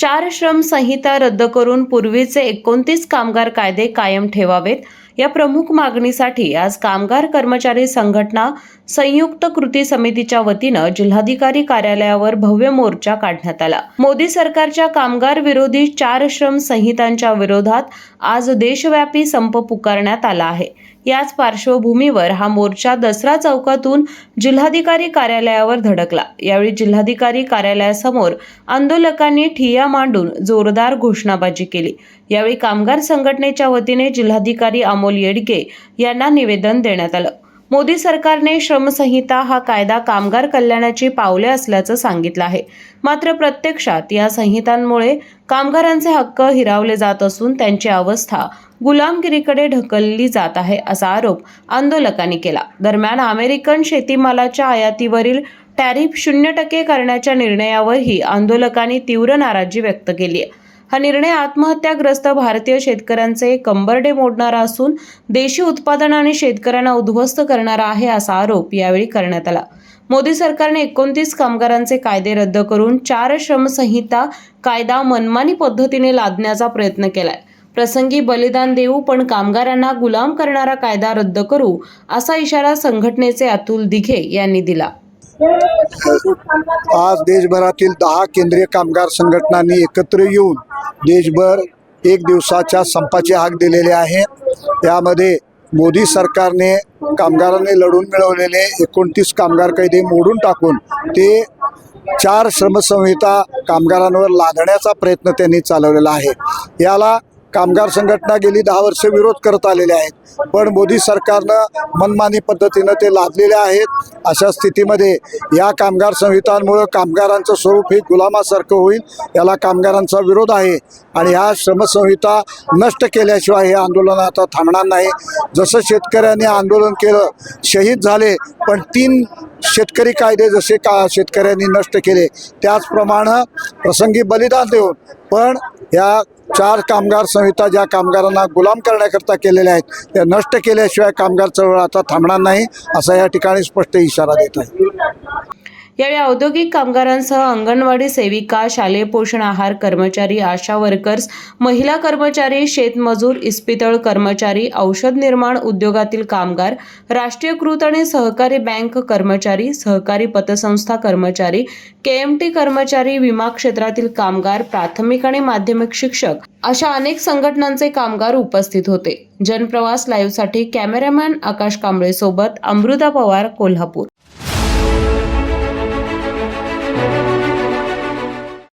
4 श्रम संहिता रद्द करून पूर्वीचे 29 कामगार कायदे कायम ठेवावेत या प्रमुख मागणीसाठी आज कामगार कर्मचारी संघटना संयुक्त कृती समितीच्या वतीनं जिल्हाधिकारी कार्यालयावर भव्य मोर्चा काढण्यात आला। मोदी सरकारच्या कामगार विरोधी 4 श्रम संहितांच्या विरोधात आज देशव्यापी संप पुकारण्यात आला आहे। याच पार्श्वभूमीवर हा मोर्चा दसरा चौकातून जिल्हाधिकारी कार्यालयावर धडकला। यावेळी जिल्हाधिकारी कार्यालयासमोर आंदोलकांनी ठिय्या मांडून जोरदार घोषणाबाजी केली। यावेळी कामगार संघटनेच्या वतीने जिल्हाधिकारी अमोल येडगे यांना निवेदन देण्यात आलं। मोदी सरकारने श्रमसंहिता हा कायदा कामगार कल्याणाची पावले असल्याचं सांगितलं आहे। मात्र प्रत्यक्षात या संहितांमुळे कामगारांचे हक्क हिरावले जात असून त्यांची अवस्था गुलामगिरीकडे ढकलली जात आहे असा आरोप आंदोलकांनी केला। दरम्यान अमेरिकन शेतीमालाच्या आयातीवरील टॅरिफ 0% करण्याच्या निर्णयावरही आंदोलकांनी तीव्र नाराजी व्यक्त केली आहे। हा निर्णय आत्महत्याग्रस्त भारतीय शेतकऱ्यांचे कंबरडे मोडणारा असून देशी उत्पादन आणि शेतकऱ्यांना उद्ध्वस्त करणारा आहे असा आरोप यावेळी करण्यात आला। मोदी सरकारने 29 कामगारांचे कायदे रद्द करून 4 श्रमसंहिता कायदा मनमानी पद्धतीने लादण्याचा प्रयत्न केलाय। प्रसंगी बलिदान देऊ पण कामगारांना गुलाम करणारा कायदा रद्द करू असा इशारा संघटनेचे अतुल दिघे यांनी दिला। आज देशभरातील 10 केंद्रीय कामगार संघटनांनी एकत्र येऊन देशभर एक दिवसाच्या संपाची हाक दिलेली आहे। यामध्ये मोदी सरकारने कामगारांनी लढून मिळवलेले 29 कामगार कायदे मोडून टाकून ते 4 श्रमसंहिता कामगारांवर लादण्याचा प्रयत्न त्यांनी चालवलेला आहे। याला कामगार संघटना गेली 10 वर्ष विरोध करत आलेले आहेत, पण मोदी सरकारनं मनमानी पद्धतीनं ते लादलेले आहेत। अशा स्थितीमध्ये या कामगार संहितांमुळे कामगारांचं स्वरूप हे गुलामासारखं होईल, याला कामगारांचा विरोध आहे आणि ह्या श्रमसंहिता नष्ट केल्याशिवाय हे आंदोलन आता थांबणार नाही। जसं शेतकऱ्यांनी आंदोलन केलं, शहीद झाले, पण 3 शेतकरी कायदे जसे शेतकऱ्यांनी नष्ट केले त्याचप्रमाणे प्रसंगी बलिदान देऊन पण या 4 कामगार संहिता ज्या कामगारांना गुलाम करण्याकरता केलेल्या आहेत त्या नष्ट केल्याशिवाय कामगार चळवळ आता थांबणार नाही असा या ठिकाणी स्पष्ट इशारा देत आहे। यावेळी औद्योगिक कामगारांसह अंगणवाडी सेविका, शालेय पोषण आहार कर्मचारी, आशा वर्कर्स, महिला कर्मचारी, शेतमजूर, इस्पितळ कर्मचारी, औषध निर्माण उद्योगातील कामगार, राष्ट्रीयकृत आणि सहकारी बँक कर्मचारी, सहकारी पतसंस्था कर्मचारी, KMT कर्मचारी, विमा क्षेत्रातील कामगार, प्राथमिक आणि माध्यमिक शिक्षक अशा अनेक संघटनांचे कामगार उपस्थित होते। जनप्रवास लाईव्हसाठी कॅमेरामॅन आकाश कांबळे सोबत अमृता पवार, कोल्हापूर।